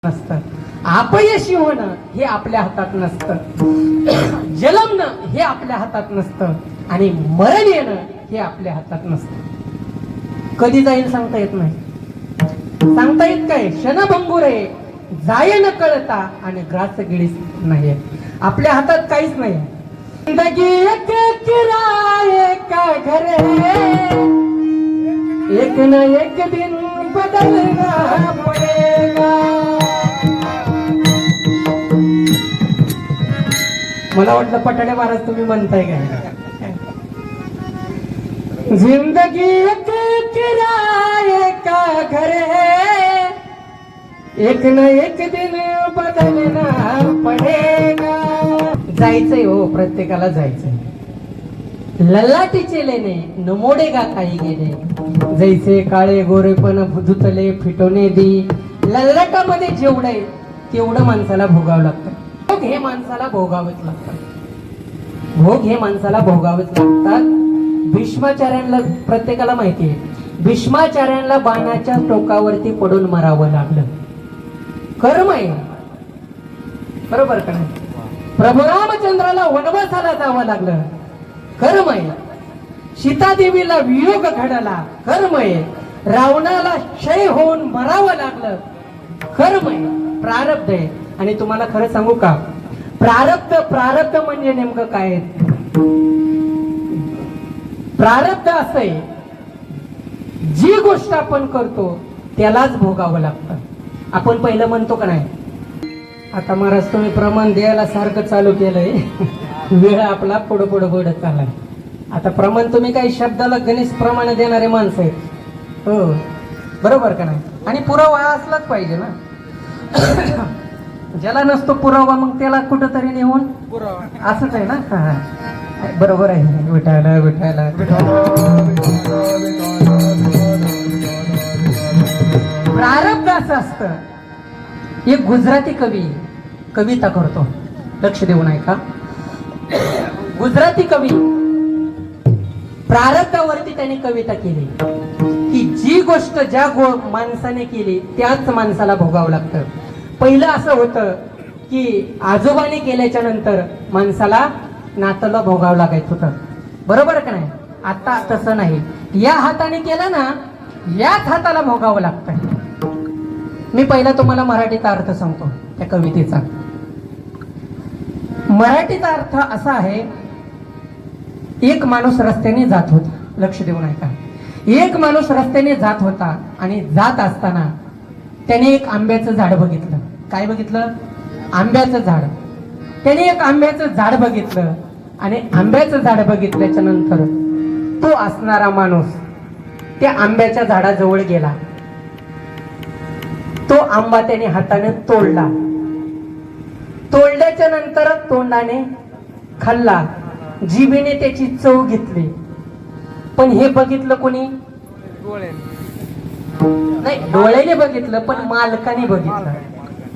नसतं. अपयशी होणं हे आपल्या हातात नसतं. जन्मणं हे आपल्या हातात नसतं आणि मरण येणं हे आपल्या हातात नसतं. कधी जाईल सांगता येत नाही. सांगता येत काय? क्षणभंगुर आहे, जाय न कळता आणि ग्रास गिळीस नाही. आपल्या हातात काहीच नाही. जिंदगी एक किराए का घर है, एक न एक दिन बदलना पड़ेगा. मला वाटलं पठाडे महाराज तुम्ही म्हणताय काय? जिंदगी एक किराए का घर है, एक न एक दिन बदलना पडेगा. जायचंय हो, प्रत्येकाला जायचंय. ललाटीचे लेणे न मोडेगा काही गेले, जैसे काळे गोरेपण धुतले फिटवणे दी. ललाटामध्ये जेवढं आहे तेवढं माणसाला भोगावं लागतं. भोग हे माणसाला भोगावेच लागतात. भोग हे माणसाला भोगावेच लागतात. भीष्माचार्यांना प्रत्येकाला माहिती आहे, भीष्माचार्यांना बाणाच्या टोकावरती पडून मरावं लागलं. कर्म आहे, बरोबर का नाही? प्रभू रामचंद्राला वनवासाला जावं लागलं. कर्म आहे. सीतादेवीला वियोग घडला. कर्म आहे. रावणाला क्षय होऊन मरावं लागलं. कर्म आहे, प्रारब्ध आहे. आणि तुम्हाला खरं सांगू का, प्रारब्ध म्हणजे नेमकं काय? प्रारब्ध असं आहे, जी गोष्ट आपण करतो त्यालाच भोगावं लागतं. आपण पहिलं म्हणतो का नाही, आता महाराज तुम्ही प्रमाण द्यायला सारखं चालू केलंय, वेळ आपला पुढं पुढं चाललाय. आता प्रमाण तुम्ही काही शब्दाला गणेश प्रमाणे देणारे माणसं आहेत. हो, बरोबर का नाही? आणि पुरावा असलाच पाहिजे ना. ज्याला नसतो पुरावा मग त्याला कुठंतरी नेऊन असंच आहे ना. बरोबर आहे. विठायला विठायला प्रारब्ध असं असतं. एक गुजराती कवी कविता करतो, लक्ष देऊ नये का? गुजराती कवी प्रारब्धावरती त्याने कविता केली की जी गोष्ट ज्या माणसाने केली त्याच माणसाला भोगावं लागतं. पहिलं असं होतं की आजोबाने केल्याच्या नंतर माणसाला नातला भोगावं लागायचं होतं, बरोबर का नाही? आता तसं नाही. या हाताने केलं ना, याच हाताला भोगावं लागतं. मी पहिला तुम्हाला मराठीचा अर्थ सांगतो त्या कवितेचा. मराठीचा अर्थ असा आहे, एक माणूस रस्त्याने जात होता. लक्ष देऊ नये का? एक माणूस रस्त्याने जात होता आणि जात असताना त्याने एक आंब्याचं झाड बघितलं. काय बघितलं? आंब्याचं झाड. त्याने एक आंब्याचं झाड बघितलं आणि आंब्याचं झाड बघितल्याच्या नंतर तो असणारा माणूस त्या आंब्याच्या झाडाजवळ गेला. तो आंबा त्याने हाताने तोडला. तोडल्याच्या नंतर तोंडाने खाल्ला, जिभेने त्याची चव घेतली. पण हे बघितलं कोणी? नाही, डोळ्याने बघितलं, पण मालकाने बघितलं.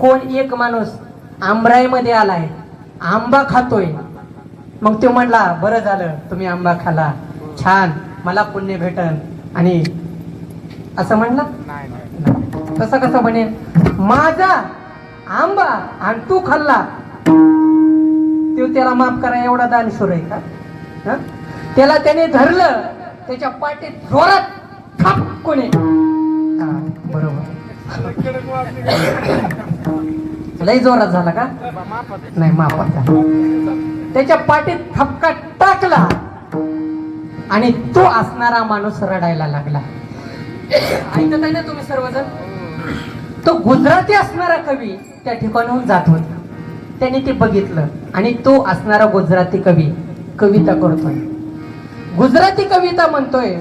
कोण? एक माणूस आंबराईमध्ये आलाय, आंबा खातोय. मग तो म्हणला, बरं झालं तुम्ही आंबा खाला, छान, मला पुण्य भेटन. आणि असं म्हणला? तसं कसं बनेल? माझा आंबा आणि तू खाल्ला, तो त्याला माफ करा एवढा दानशूर आहे का? त्याला त्याने धरलं, त्याच्या पाठीत जोरात थाप कोणी. बरोबर, लय जोरात झाला का? नाही, माफात झाला. त्याच्या पाठीत थपका टाकला आणि तो असणारा माणूस रडायला लागला. ऐकत आहे ना तुम्ही सर्वजण? तो गुजराती असणारा कवी त्या ठिकाणाहून जात होता. त्याने ते बघितलं आणि तो असणारा गुजराती कवी कविता करतोय. गुजराती कविता म्हणतोय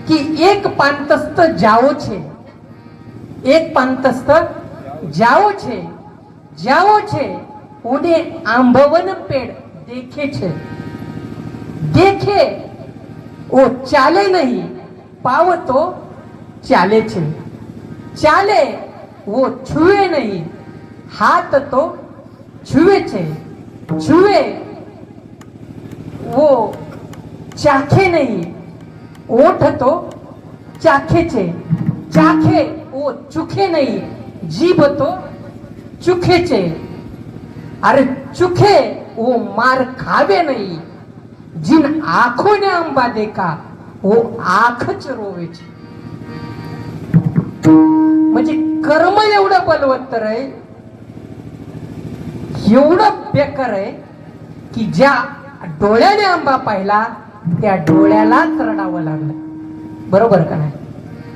की एक પાંતસ્થ જાઓ છે, એક પાંતસ્થ જાઓ છે, જાઓ છે, ઉને આંબવન પેડ દેખે છે, દેખે ઓ ચાલે નહીં, પાવ તો ચાલે છે, ચાલે वो छुए नहीं, हाथ तो छुए छे, छुए वो चाखे नहीं, ओठ तो चाखे छे, चाखे वो चुखे नहीं, जीभ तो चुखेचे, अरे चुखे वो मार खावे नहीं, जिन आंखों ने अंबा देखा वो आंखच रोवेचे. म्हणजे कर्म एवढं बलवत्तर आहे, एवढं बेकार आहे की ज्या डोळ्याने आंबा पाहिला त्या डोळ्यालाच रडावं लागलं. बरोबर का नाही?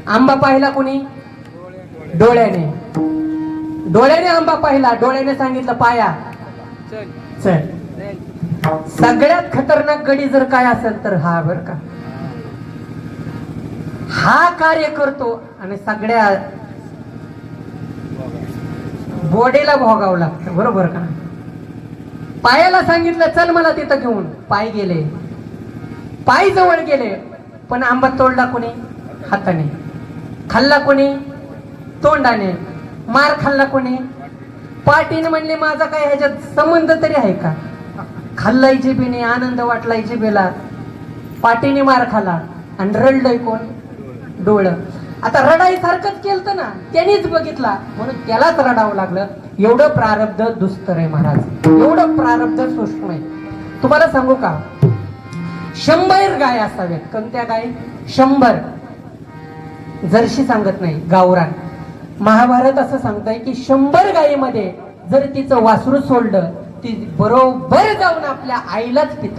आंबा पाहिला कोणी? डोळ्याने. डोळ्याने आंबा पाहिला, डोळ्याने सांगितलं पाया चल. सगळ्यात खतरनाक गडी जर काय असेल तर हा बर का, हा कार्य करतो आणि सगळ्या बॉडीला भोगावं लागतं. बरोबर का? पायाला सांगितलं चल मला तिथं घेऊन, पाय गेले, पाय जवळ गेले, पण आंबा तोडला कोणी? हाताने. खाल्ला कोणी? तोंडाने. मार खाल्ला कोणी? पाठीने. म्हणले माझा काय ह्याच्यात संबंध तरी आहे का? खाल्लाय जिभेने, आनंद वाटलाय जिभेला, पाठीने मार खाला आणि रडलंय कोण? डोळं. आता रडाई सारखंच केलं ना, त्यानेच बघितला म्हणून त्यालाच रडावं लागलं. एवढं प्रारब्ध दुस्तर आहे महाराज, एवढं प्रारब्ध सूक्ष्म आहे. तुम्हाला सांगू का, 100 गाय असाव्यात. कोणत्या गाय? 100. जर्शी सांगत नाही, गावरान. महाभारत असं सांगतंय की 100 गायीमध्ये जर तिचं वासरू सोडलं ती बरोबर जाऊन आपल्या आईलाच पित.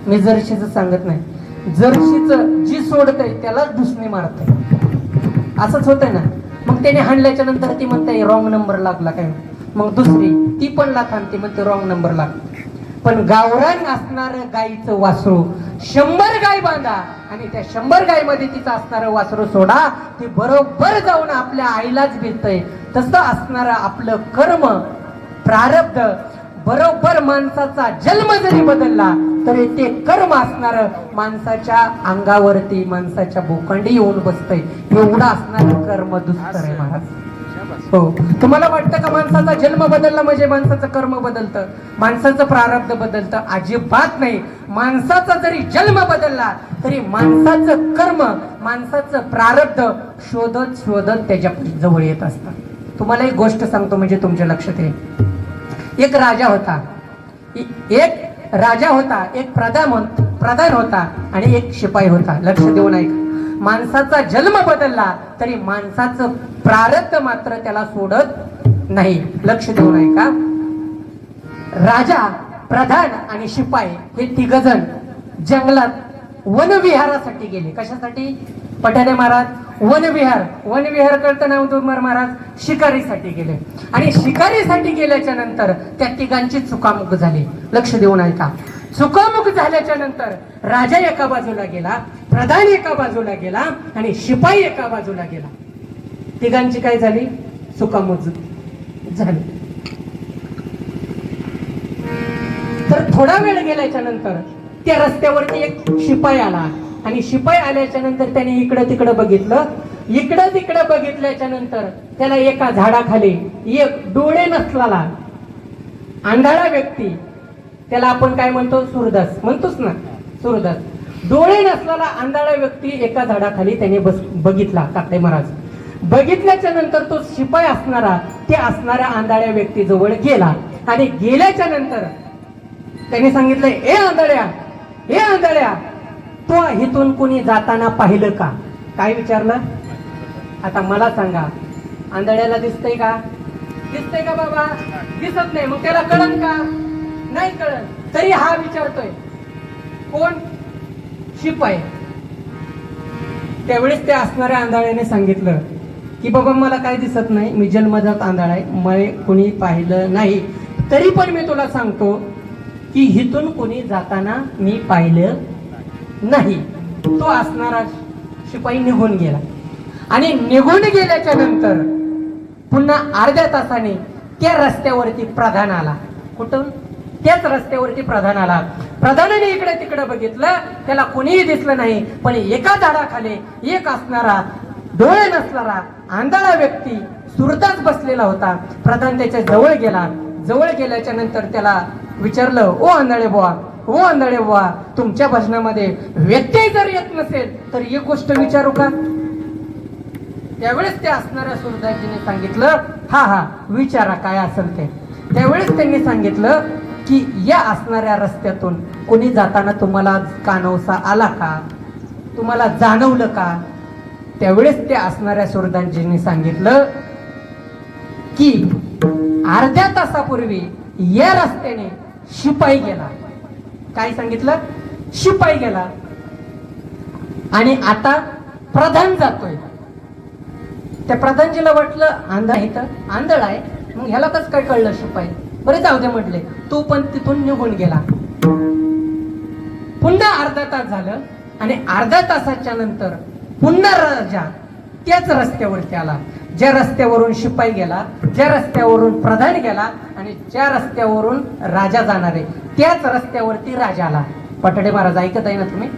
मी जर्शीचं सांगत नाही. जर्शीचं जी सोडतय त्यालाच दुसणी मारतय. असंच होतंय ना. मग त्याने हाणल्याच्या नंतर ती म्हणते रॉंग नंबर लागला काय, मग दुसरी ती पण लाथानते, म्हणते रॉंग नंबर लागला. पण गावरान असणार गायीचं वासरू 100 गाय बांधा आणि त्या 100 गायीमध्ये तिचं असणारं वासरू सोडा, ती बरोबर जाऊन आपल्या आईलाच भेटतय. तसं असणारं आपलं कर्म प्रारब्ध. बरोबर माणसाचा जन्म जरी बदलला तरी ते कर्म असणार माणसाच्या अंगावरती, माणसाच्या बोकांडी येऊन बसतंय. एवढं असणारं कर्म दुस्तर आहे महाराज. हो, तुम्हाला वाटतं का माणसाचा जन्म बदलला म्हणजे माणसाचं कर्म बदलतं, माणसाचं प्रारब्ध बदलतं? अजिबात नाही. माणसाचा जरी जन्म बदलला तरी माणसाचं कर्म, माणसाचं प्रारब्ध शोधत शोधत त्याच्या जवळ येत असतात. तुम्हाला एक गोष्ट सांगतो म्हणजे तुमच्या लक्षात येईल. एक राजा होता, एक प्रधान होता आणि एक शिपाई होता. लक्ष देऊन ऐका. माणसाचा जन्म बदलला तरी माणसाचं प्रारब्ध मात्र त्याला सोडत नाही. लक्ष देऊन ऐका. राजा, प्रधान आणि शिपाई हे तिघजण जंगलात वनविहारासाठी गेले. कशासाठी? पठारे महाराज, वनविहार करता ना महाराज, शिकारीसाठी गेले. आणि शिकारीसाठी गेल्याच्या नंतर त्या तिघांची चुकामुक झाली. लक्ष देऊन ऐका. चुकामुक झाल्याच्या नंतर राजा एका बाजूला गेला, प्रधान एका बाजूला गेला आणि शिपाई एका बाजूला गेला. तिघांची काय झाली? चुकामुक झाली. तर थोडा वेळ गेल्याच्या नंतर त्या रस्त्यावरती एक शिपाई आला आणि शिपाई आल्याच्या नंतर त्याने इकडं तिकडं बघितलं. इकडं तिकडं बघितल्याच्या नंतर त्याला एका झाडाखाली एक डोळे नसलेला आंधळा व्यक्ती, त्याला आपण काय म्हणतो? सूरदास म्हणतोच ना, सूरदास. डोळे नसलेला आंधळा व्यक्ती एका झाडाखाली त्याने बघितला. काकडे महाराज बघितल्याच्या नंतर तो शिपाई असणाऱ्या आंधळ्या व्यक्ती जवळ गेला आणि गेल्याच्या नंतर त्याने सांगितलं, ए आंधळ्या, तो इथून कोणी जाताना पाहिलं का? काय विचारलं? आता मला सांगा, आंधळ्याला दिसतंय का? दिसतंय का बाबा? दिसत नाही. मग त्याला कळन का? नाही कळन. तरी हा विचारतोय. कोण? शिपाई. त्यावेळेस त्या असणाऱ्या आंधळ्याने सांगितलं की बाबा मला काय दिसत नाही, मी जन्मजात आंधळा आहे, मला कोणी पाहिलं नाही. तरी पण मी तुला सांगतो की इथून कोणी जाताना मी पाहिलं नाही. तो असणारा शिपाई निघून गेला आणि निघून गेल्याच्या नंतर पुन्हा अर्ध्या तासाने त्या रस्त्यावरती प्रधान आला. कुठून? त्याच रस्त्यावरती प्रधान आला. प्रधानाने इकडे तिकडे बघितलं, त्याला कोणीही दिसलं नाही. पण एका झाडाखाली एक असणारा डोळे नसणारा आंधळा व्यक्ती सुरताच बसलेला होता. प्रधान त्याच्या जवळ गेला. जवळ गेल्याच्या नंतर त्याला विचारलं, ओ आंधळे बुवा, तुमच्या भजनामध्ये व्यत्यय जर येत नसेल तर एक गोष्ट विचारू का? त्यावेळेस ते असणाऱ्या सुरदासजीने सांगितलं, हा हा विचारा काय असेल ते. त्यावेळेस त्यांनी सांगितलं की या असणाऱ्या रस्त्यातून कोणी जाताना तुम्हाला कानवसा आला का, तुम्हाला जाणवलं का? त्यावेळेस ते असणाऱ्या सुरदासजींनी सांगितलं की अर्ध्या तासापूर्वी या रस्त्याने शिपाई गेला. काय सांगितलं? शिपाई गेला आणि आता प्रधान जातोय. त्या प्रधानजीला वाटलं आंधळ आहे, मग ह्याला कसं काय कळलं शिपाई? बरे जाऊ दे म्हटले. तो पण तिथून निघून गेला. पुन्हा अर्धा तास झालं आणि अर्ध्या तासाच्या नंतर पुन्हा राजा त्याच रस्त्यावरती आला, ज्या रस्त्यावरून शिपाई गेला, ज्या रस्त्यावरून प्रधान गेला आणि ज्या रस्त्यावरून राजा जाणार आहे त्याच रस्त्यावरती राजा आला. पठाडे महाराज ऐकत आहे ना तुम्ही?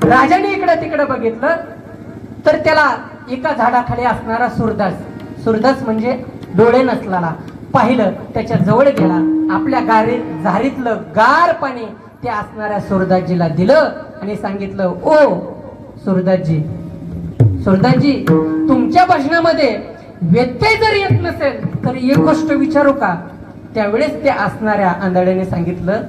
राजाने इकडे तिकडे बघितलं तर त्याला एका झाडाखाली असणारा सुरदास म्हणजे डोळे नसलेला पाहिलं. त्याच्या जवळ गेला, आपल्या झारीतलं गार पाणी त्या असणाऱ्या सुरदासजीला दिलं आणि सांगितलं, ओ सुरदासजी, तुमच्या भजनामध्ये व्यत्यय जर येत नसेल तर एक गोष्ट विचारू का? त्यावेळेस त्या असणाऱ्या आंधळ्याने सांगितलं,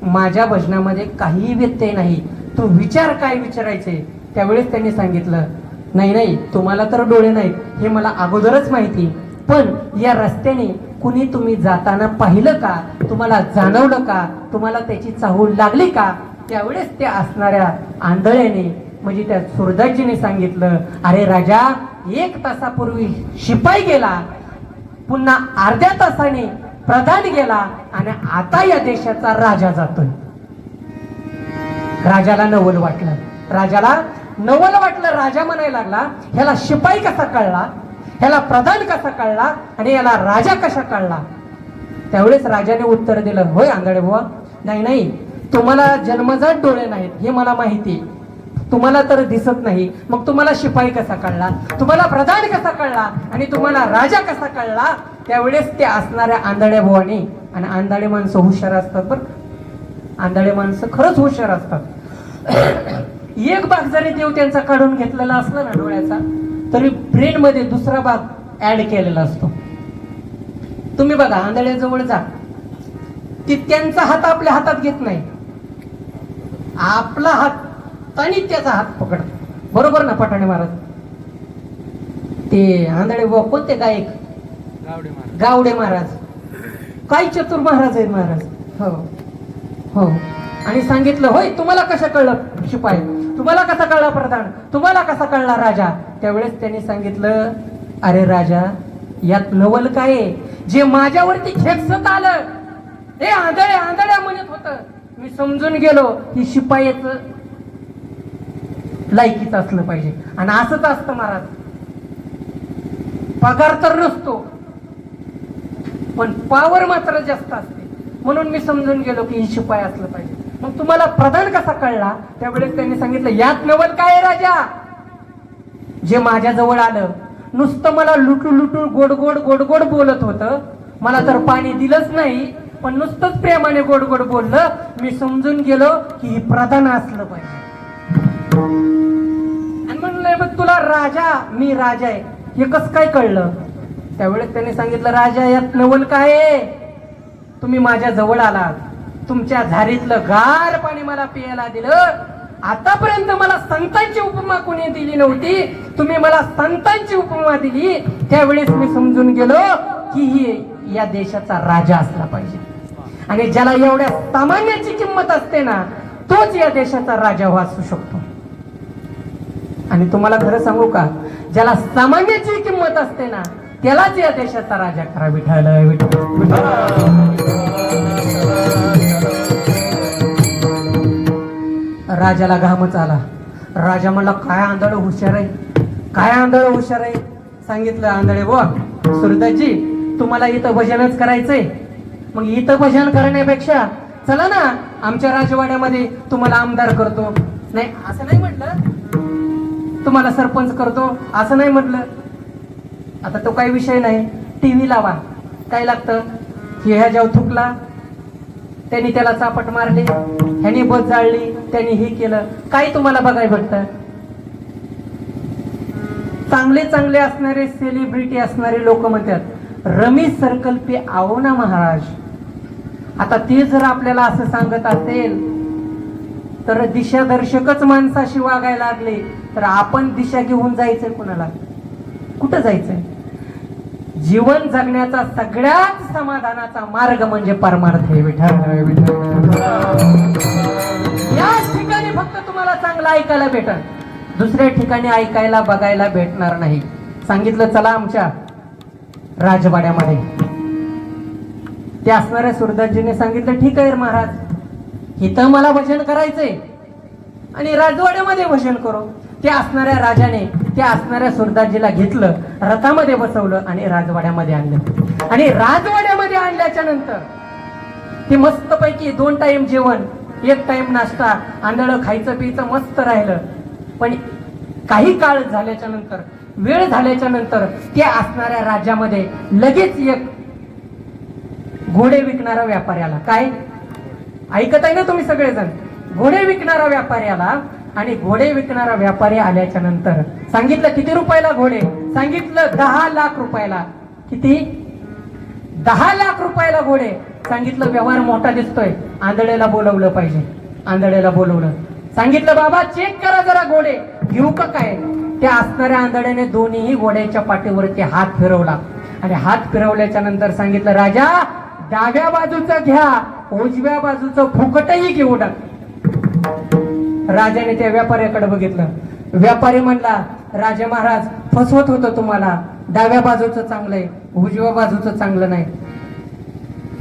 माझ्या भजनामध्ये काहीही व्यत्यय नाही, तू विचार काय विचारायचे. त्यावेळेस त्यांनी सांगितलं, नाही तुम्हाला तर डोळे नाहीत हे मला अगोदरच माहिती, पण या रस्त्याने कुणी तुम्ही जाताना पाहिलं का, तुम्हाला जाणवलं का, तुम्हाला त्याची चाहूल लागली का? त्यावेळेस त्या असणाऱ्या आंधळ्याने म्हणजे त्या सुरदासजीने सांगितलं, अरे राजा, 1 तासापूर्वी शिपाई गेला, पुन्हा अर्ध्या तासाने प्रधान गेला आणि आता या देशाचा राजा जातोय. राजाला नवल वाटलं. राजा म्हणायला लागला, ह्याला शिपाई कसा कळला, ह्याला प्रधान कसा कळला आणि याला राजा कसा कळला? त्यावेळेस राजाने उत्तर दिलं, होय आंधळे बुवा, नाही तुम्हाला जन्मजात डोळे नाहीत हे मला माहिती, तुम्हाला तर दिसत नाही, मग तुम्हाला शिपाई कसा कळला, तुम्हाला प्रधान कसा कळला आणि तुम्हाला राजा कसा कळला? त्यावेळेस ते असणाऱ्या आंधळ्या बुवाने, आणि आंधळे माणसं हुशार असतात बरं, आंधळे माणसं खरंच हुशार असतात. एक भाग जरी देव त्यांचा काढून घेतलेला असला ना डोळ्याचा, तरी ब्रेन मध्ये दुसरा भाग ऍड केलेला असतो. तुम्ही बघा, आंधळ्याजवळ जा, ती त्यांचा हात आपल्या हातात घेत नाही, आपला हात आणि त्याचा हात पकडत. बरोबर ना पठाणे महाराज? ते आंधळे बुवा कोणते गायक? गावडे महाराज. काय चतुर महाराज आहेत महाराज. हो. आणि सांगितलं, होय तुम्हाला कसं कळलं शिपाई, तुम्हाला कसा कळला प्रधान, तुम्हाला कसा कळला राजा? त्यावेळेस त्यांनी सांगितलं, अरे राजा, यात नवल काय, जे माझ्यावरती खेचत आलं हे आंधळ्या म्हणत होत, मी समजून गेलो की शिपायाचं लायकीच असलं पाहिजे. आणि असंच असतं महाराज, पगार तर नसतो पण पावर मात्र जास्त असते, म्हणून मी समजून गेलो की ही शिपाई असलं पाहिजे. मग तुम्हाला प्रधान कसा कळला? त्यावेळेस त्यांनी सांगितलं, यात नवल काय राजा, जे माझ्या जवळ आलं नुसतं मला लुटू गोड गोड बोलत होतं, मला तर पाणी दिलंच नाही, पण नुसतंच प्रेमाने गोड बोललं, मी समजून गेलो की ही प्रधान असलं पाहिजे. आणि म्हणलं, मग तुला राजा, मी राजा आहे हे कसं काय कळलं? त्यावेळेस त्यांनी सांगितलं, राजा, यात नवल काय, तुम्ही माझ्या जवळ आलात, तुमच्या झारीतलं गार पाणी मला पियाला दिलं, आतापर्यंत मला संतांची उपमा कोणी दिली नव्हती, तुम्ही मला संतांची उपमा दिली. त्यावेळेस मी समजून गेलो की ही या देशाचा राजा असला पाहिजे, आणि ज्याला एवढ्या सामान्याची किंमत असते ना, तोच या देशाचा राजा असू शकतो. आणि तुम्हाला खरं सांगू का, ज्याला सामान्याची किंमत असते ना, त्यालाच या देशाचा राजा करा. विठ्ठल. राजाला घामच आला. राजा म्हणला, काय आंधळ हुशार आहे. सांगितलं, आंधळे बुवा, सुरदासजी, तुम्हाला इथं भजनच करायचंय, मग इथं भजन करण्यापेक्षा चला ना आमच्या राजवाड्यामध्ये, तुम्हाला आमदार करतो. नाही असं नाही म्हटलं, तुम्हाला सरपंच करतो असं नाही म्हटलं. आता तो काही विषय नाही, टीव्ही लावा, काय लागतं, ह्याच्यावर थुकला, त्यांनी त्याला चापट मारली, ह्यानी बस जाळली, त्यांनी हे केलं, काय तुम्हाला बघायला भेटतं? चांगले चांगले असणारे सेलिब्रिटी असणारे लोक म्हणतात रमेश सर्कल पे आओ ना महाराज. आता ते जर आपल्याला असं सांगत असेल तर दिशादर्शकच माणसाशी वागायला लागले तर आपण दिशा घेऊन जायचंय कुणाला? कुठं जायचंय? जीवन जगण्याचा सगळ्यात समाधानाचा मार्ग म्हणजे परमार्थ आहे. विठ्ठल याच ठिकाणी फक्त तुम्हाला चांगलं ऐकायला भेटल, दुसऱ्या ठिकाणी ऐकायला बघायला भेटणार नाही. सांगितलं चला आमच्या राजवाड्यामध्ये. ते असणाऱ्या सुरदासजीने सांगितलं ठीक आहे महाराज, इथं मला भजन करायचंय आणि राजवाड्यामध्ये भजन करू. ते असणाऱ्या राजाने त्या असणाऱ्या सुरदासजीला घेतलं, रथामध्ये बसवलं आणि राजवाड्यामध्ये आणलं. आणि राजवाड्यामध्ये आणल्याच्या नंतर ते मस्तपैकी 2 टाइम जेवण, 1 टाइम नाश्ता, आंधळं खायचं पियचं मस्त राहिलं. पण काही काळ झाल्याच्या नंतर, वेळ झाल्याच्या नंतर त्या असणाऱ्या राज्यामध्ये लगेच एक घोडे विकणारा व्यापाऱ्याला, काय ऐकत आहे ना तुम्ही सगळेजण, घोडे विकणारा व्यापाऱ्याला. आणि घोडे विकणारा व्यापारी आल्याच्या नंतर सांगितलं किती रुपयाला घोडे? सांगितलं 10 लाख रुपयाला. किती? 10 लाख रुपयाला घोडे. सांगितलं व्यवहार मोठा दिसतोय, आंधळेला बोलवलं पाहिजे. आंधळेला बोलवलं, सांगितलं बाबा चेक करा जरा घोडे, घेऊ का काय? त्या असणाऱ्या आंधळ्याने दोन्ही घोड्याच्या पाठीवरती हात फिरवला आणि हात फिरवल्याच्या नंतर सांगितलं राजा डाव्या बाजूचं घ्या, उजव्या बाजूचं फुकटही घेऊ टाक. राजाने त्या व्यापाऱ्याकडे बघितलं. व्यापारी म्हणला राजा महाराज फसवत होतं तुम्हाला, डाव्या बाजूचं चांगलंय, उजव्या बाजूचं चांगलं नाही.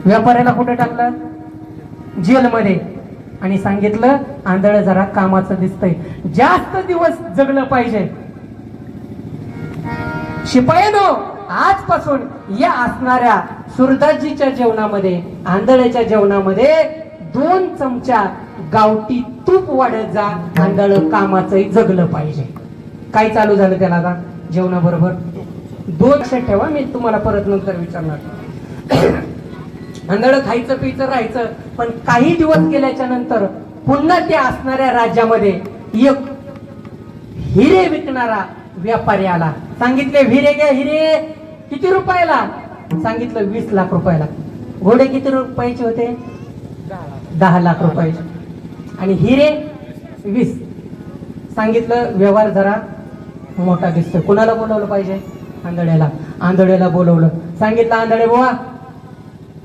व्यापाऱ्याला कुठे टाकलं? जेलमध्ये. आणि सांगितलं आंधळ जरा कामाचं दिसतंय, जास्त दिवस जगलं पाहिजे. शिपायानो आजपासून या असणाऱ्या सुरदासजीच्या जेवणामध्ये, आंधळ्याच्या जेवणामध्ये 2 चमचा गावठी तूप वाढत जा, आंधळ कामाचंही जगलं पाहिजे. काय चालू झालं त्याला आता जेवणाबरोबर? 2 लक्षात ठेवा, मी तुम्हाला परत नंतर विचारणार. आंधळ खायचं पियचं राहायचं, पण काही दिवस गेल्याच्या नंतर पुन्हा त्या असणाऱ्या राज्यामध्ये एक हिरे विकणारा व्यापारी आला. सांगितले हिरे घ्या, हिरे किती रुपयाला? सांगितलं 20 लाख रुपयाला. घोडे किती रुपयाचे होते? 10 लाख रुपयाचे. आणि हिरे 20. सांगितलं व्यवहार जरा मोठा दिसतोय, कुणाला बोलवलं पाहिजे? आंधळ्याला. आंधळ्याला बोलवलं, सांगितलं आंधळे बुवा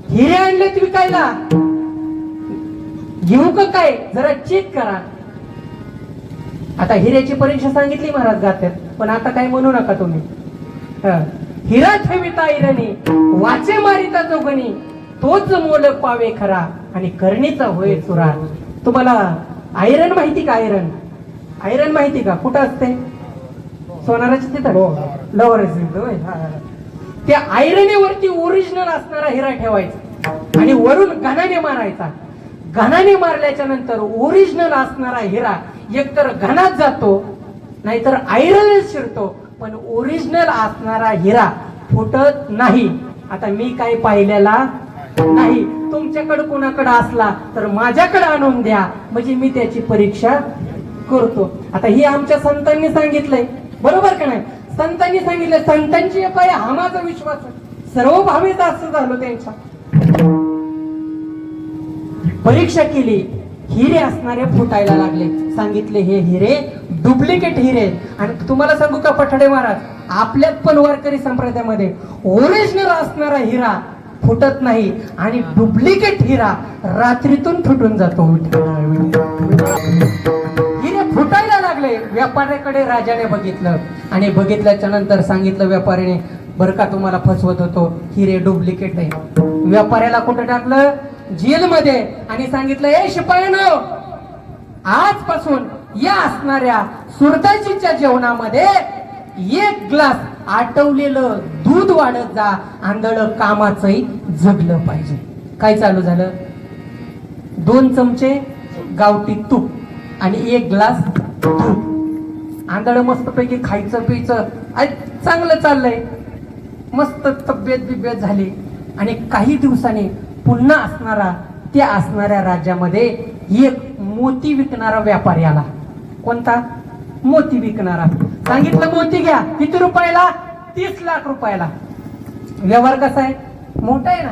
हिरे आणलेत विकायला, घेऊ का काय? जरा चेक करा. आता हिऱ्याची परीक्षा सांगितली महाराज गात्यात, पण आता काय म्हणू नका तुम्ही. हिरा ठेविता ऐरणी, वाचे मारिता जोगणी, तोच मोल पावे खरा आणि करणीचा होय चुरा. तुम्हाला आयरन माहिती का? आयरन, आयरन माहिती का? कुठं असते? सोनाराच्या तिथं लवर. त्या आयरनेवरती ओरिजिनल असणारा हिरा ठेवायचा आणि वरून घनाने मारायचा. घनाने मारल्याच्या नंतर ओरिजिनल असणारा हिरा एकतर घनात जातो नाहीतर आयरन शिरतो, पण ओरिजिनल असणारा हिरा फुटत नाही. आता मी काही पाहिलेला नाही, तुमच्याकडे कोणाकडे असला तर माझ्याकडे आणून द्या, म्हणजे मी त्याची परीक्षा करतो. आता ही आमच्या संतांनी सांगितलंय, बरोबर का नाही? संतांनी सांगितलं, संतांची पाय हा माझा विश्वास सर्व भावित असं झालो. त्यांच्या परीक्षा केली, हिरे असणारे फुटायला लागले. सांगितले हे हिरे डुप्लिकेट हिरे. आणि तुम्हाला सांगू का पठाडे महाराज, आपल्यात पण वारकरी संप्रदायामध्ये ओरिजिनल असणारा हिरा फुटत नाही आणि डुप्लिकेट हिरा रात्रीतून फुटून जातो. हिरे फुटायला लागले. व्यापाऱ्याकडे राजाने बघितलं आणि बघितल्याच्या नंतर सांगितलं व्यापाऱ्याने, बरं का तुम्हाला फसवत होतो, हिरे डुप्लिकेट आहे. व्यापाऱ्याला कुठं टाकलं? जेलमध्ये. आणि सांगितलं ए शिपायानो, आजपासून या असणाऱ्या सुरदासजीच्या जेवणामध्ये 1 ग्लास आटवलेलं दूध वाढत जा, आंधळ कामाचंही जगलं पाहिजे. काय चालू झालं? 2 चमचे गावठी तूप आणि 1 ग्लास दूध. आंधळ मस्तपैकी खायचं पियचं चांगलं चाललंय, मस्त तब्येत बिब्येत झाली. आणि काही दिवसांनी पुन्हा असणारा त्या असणाऱ्या राज्यामध्ये एक मोती विकणारा व्यापारी आला. कोणता? मोती विकणारा. सांगितलं मोती घ्या. किती रुपयाला? 30 लाख रुपयाला. व्यवहार कसा आहे? मोठा आहे ना,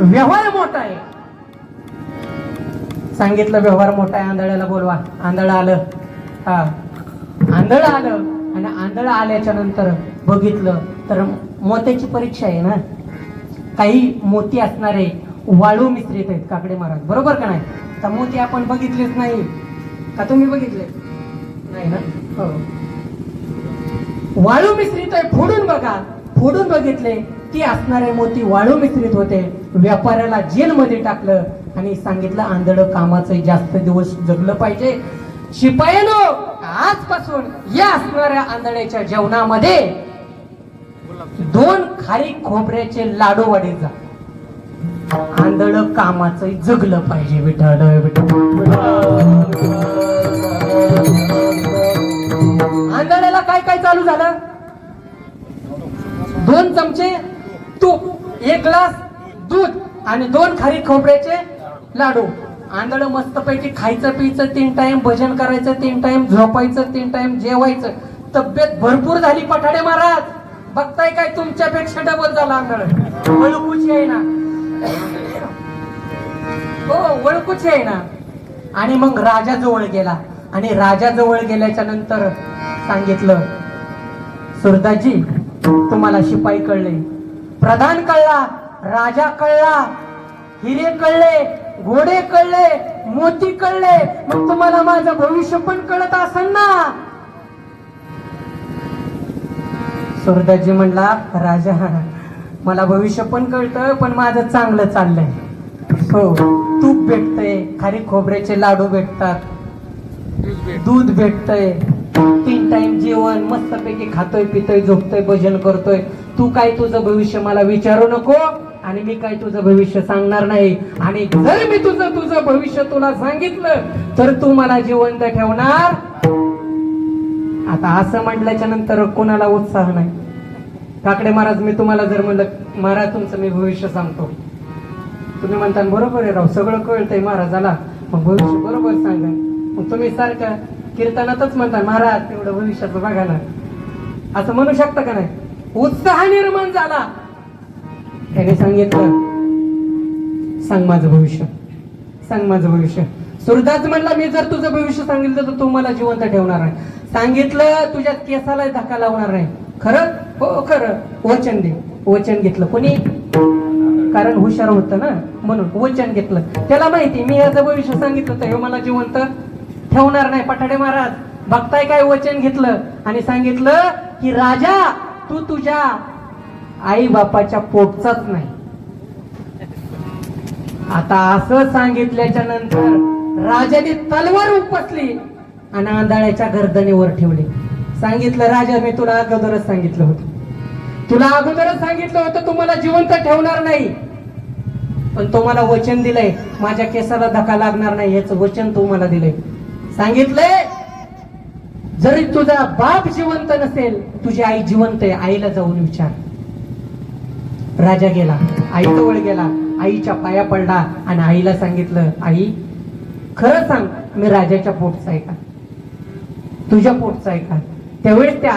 व्यवहार मोठा आहे. सांगितलं व्यवहार मोठा आहे, आंधळ्याला बोलवा. आंधळं आलं. हा, आंधळं आलं आणि आंधळं आल्याच्या नंतर बघितलं तर मोत्याची परीक्षा आहे ना. काही मोती असणारे वाळू मिश्रित आहेत काकडे महाराज, बरोबर का नाही? तर मोती आपण बघितलेच नाही का? तुम्ही बघितले नाही ना? हो, वाळू मिश्रित आहे. फोडून बघा. फोडून बघितले की असणारे मोती वाळू मिश्रित होते. व्यापाऱ्याला जेलमध्ये टाकलं आणि सांगितलं आंधळं कामाचं जास्त दिवस जगलं पाहिजे. शिपायानो, आजपासून या असणाऱ्या आंधळ्याच्या जेवणामध्ये 2 खारीक खोबऱ्याचे लाडू वाढीत जा. आंधळं कामाचं जगलं पाहिजे. विठ्ठल विठ्ठल. आंधळ्याला काय काय चालू झालं? 2 चमचे तूप, 1 ग्लास दूध आणि 2 खारीक खोबऱ्याचे लाडू. आंधळ मस्तपैकी खायचं पियचं 3 टाइम, भजन करायचं 3 टाइम, झोपायचं 3 टाइम, जेवायचं. तब्येत भरपूर झाली पठाडे महाराज. बघताय काय? तुमच्यापेक्षा डबल झाला आंधळ. वळखूची आहे ना, हो वळखूची आहे ना. आणि मग राजाजवळ गेला आणि राजाजवळ गेल्याच्या नंतर सांगितलं सुरदासजी, तुम्हाला शिपाई कळले, प्रधान कळला, राजा कळला, हिरे कळले, घोडे कळले, मोती कळले, मग तुम्हाला माझं भविष्य पण कळत असेल ना? सुरदासजी म्हणला, राजा मला भविष्य पण कळतं, पण माझं चांगलं चाललंय. हो, तूप भेटतंय, खारीक खोबऱ्याचे लाडू भेटतात, दूध भेटतंय, 3 टाइम जेवण मस्तपैकी खातोय पितोय झोपतोय भजन करतोय. तू काय तुझं भविष्य मला विचारू नको आणि मी काय तुझं भविष्य सांगणार नाही. आणि जर मी तुझं भविष्य तुला सांगितलं तर तू मला जिवंत ठेवणार. आता असं म्हटल्याच्या नंतर कोणाला उत्साह नाही. काकडे महाराज, मी तुम्हाला जर म्हणलं महाराज तुमचं मी भविष्य सांगतो, तुम्ही म्हणता बरोबर आहे राव, सगळं कळतंय महाराजाला, मग भविष्य बरोबर सांगा. मग तुम्ही सारखं कीर्तनातच म्हणता महाराज तेवढं भविष्याचं बघा ना, असं म्हणू शकता का नाही? उत्साह निर्माण झाला. त्याने सांगितलं, सांग माझं भविष्य, सांग माझं भविष्य. सुरदास म्हणला, मी जर तुझं भविष्य सांगितलं तर तू मला जिवंत ठेवणार आहे. सांगितलं तुझ्या केसाला धक्का लावणार नाही. खरं? हो खरं. वचन दे. वचन घेतलं. कोणी? कारण हुशार होतं ना, म्हणून वचन घेतलं. त्याला माहिती मी याचं भविष्य सांगितलं तर हे मला जिवंत ठेवणार नाही. पठाडे महाराज बघताय काय? वचन घेतलं आणि सांगितलं की राजा, तू तुझ्या आई बापाच्या पोटचाच नाही. आता असं सांगितल्याच्या नंतर राजाने तलवार उपसली आणि आंधळ्याच्या गर्दनीवर ठेवली. सांगितलं, राजा मी तुला अगोदरच सांगितलं होतं, तुला अगोदरच सांगितलं होतं तुम्हाला जिवंत ठेवणार नाही, पण तो मला वचन दिलंय माझ्या केसाला धक्का लागणार नाही, याचं वचन तू मला दिलंय. सांगितलंय जरी तुझा बाप जिवंत नसेल तुझी आई जिवंत आहे, आईला जाऊन विचार. राजा गेला, आई जवळ गेला, आईच्या पाया पडला आणि आईला सांगितलं, आई खरं सांग मी राजाच्या पोटचा आहे का, तुझ्या पोटचा आहे का? त्यावेळेस त्या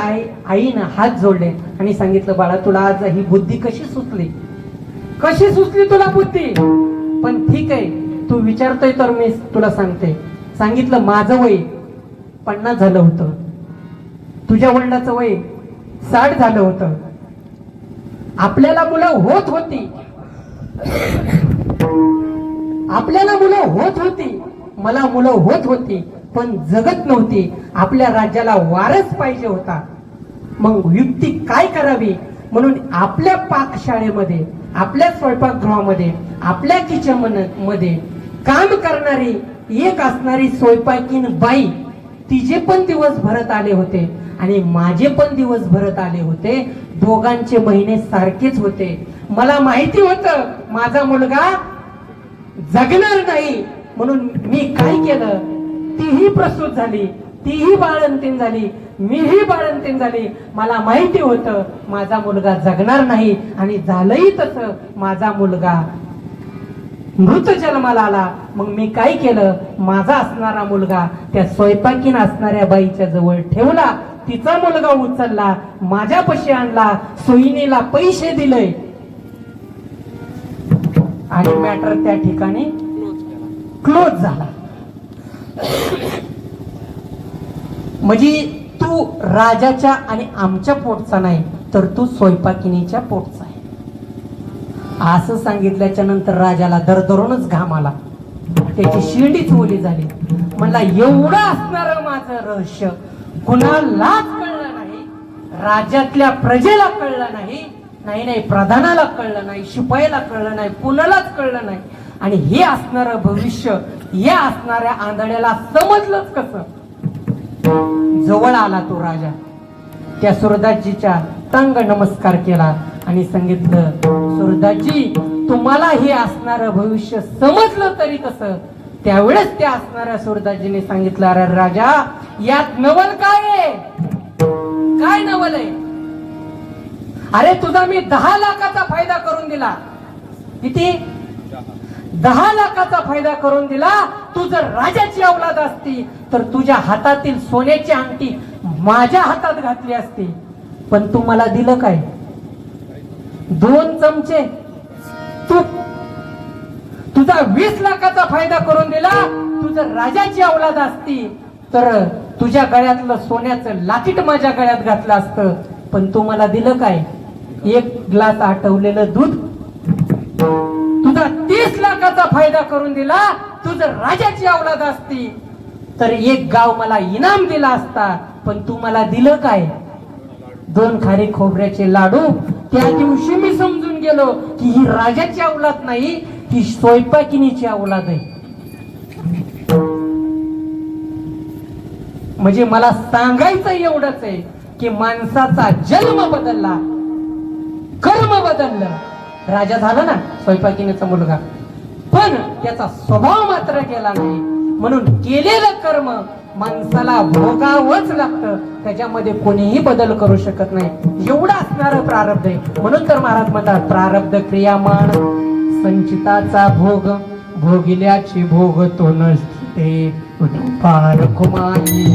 आईनं हात जोडले आणि सांगितलं, बाळा तुला आज ही बुद्धी कशी सुचली, कशी सुचली तुला बुद्धी? पण ठीक आहे तू विचारतोय तर मी तुला सांगते. सांगितलं माझं वय 50 झालं होतं, तुझ्या वडिलांचं वय 60 झालं होतं, आपल्याला मुलं होत होती, आपल्याला मुलं होत होती, मला मुलं होत होती, पण जगत नव्हती. आपल्या राज्याला वारस पाहिजे होता. मग युक्ती काय करावी म्हणून आपल्या पाकशाळेमध्ये, आपल्या स्वयंपाकगृहामध्ये, आपल्या किचन मध्ये काम करणारी एक असणारी स्वयंपाकीन बाई, तिचे पण दिवस भरत आले होते आणि माझे पण दिवस भरत आले होते. दोघांचे महिने सारखेच होते. मला माहिती होतं माझा मुलगा जगणार नाही, म्हणून मी काय केलं, तीही प्रसूत झाली, तीही बाळंतीण झाली, मीही बाळंतीण झाली. मला माहिती होतं माझा मुलगा जगणार नाही आणि झालंही तसं. माझा मुलगा मृत जन्माला आला. मग मी काय केलं, माझा असणारा मुलगा त्या स्वयंपाकीन असणाऱ्या बाईच्या जवळ ठेवला, तिचा मुलगा उचलला, माझ्यापाशी आणला, सोयीनीला पैसे दिले आणि मॅटर त्या ठिकाणी क्लोज झाला. म्हणजे तू राजाच्या आणि आमच्या पोटचा नाही, तर तू स्वयंपाकिनीच्या पोटचा आहे असं सांगितल्याच्या नंतर राजाला दरदरूनच घाम आला, त्याची शिंडीच ओली झाली. म्हणला एवढं असणार माझं रहस्य कुणालाच कळलं नाही, राज्यातल्या प्रजेला कळलं नाही, नाही प्रधानाला कळलं नाही, शिपायाला कळलं नाही, कुणालाच कळलं नाही. आणि हे असणार भविष्य या असणाऱ्या आंधळ्याला समजलंच कसं. जवळ आला तो राजा, त्या सुरदासजीच्या तंग नमस्कार केला आणि सांगितलं, सुरदासजी तुम्हाला हे असणारं भविष्य समजलं तरी कसं. त्यावेळेस त्या असणाऱ्या सुरदासजीने सांगितलं, अरे राजा यात नवल काय आहे, काय नवल आहे. अरे तुझा मी 10 लाखाचा फायदा करून दिला. किती? 10 लाखाचा फायदा करून दिला. तू जर राजाची औलाद असती तर तुझ्या हातातील सोन्याची अंगठी माझ्या हातात घातली असती. पण तू मला दिलं काय, 2 चमचे तूप. तुझा 20 लाखाचा फायदा करून दिला. तू जर राजाची औलाद असती तर तुझ्या गळ्यातलं सोन्याचं लाकीट माझ्या गळ्यात घातलं असतं. पण तू मला दिलं काय, 1 ग्लास आटवलेलं दूध. तुझा 30 लाखाचा फायदा करून दिला. तू जर राजाची औलाद असती तर 1 गाव मला इनाम दिला असता. पण तू मला दिलं काय, 2 खारी खोबऱ्याचे लाडू. त्या दिवशी मी समजून गेलो की ही राजाची औलाद नाही, ही स्वयंपाकिनीची औलाद आहे. म्हणजे मला सांगायचं एवढंच आहे की माणसाचा जन्म बदलला, कर्म बदललं. राजा झाला ना स्वयंपाकिनीचा मुलगा, पण त्याचा स्वभाव मात्र गेला नाही. म्हणून केलेलं कर्म माणसाला भोगावंच लागतं, त्याच्यामध्ये कोणीही बदल करू शकत नाही. एवढं असणारं प्रारब्ध आहे. म्हणून तर महाराज म्हणतात, प्रारब्ध क्रियामान संचिताचा भोग, भोगिल्याची भोग तो नसते पार कुमारी.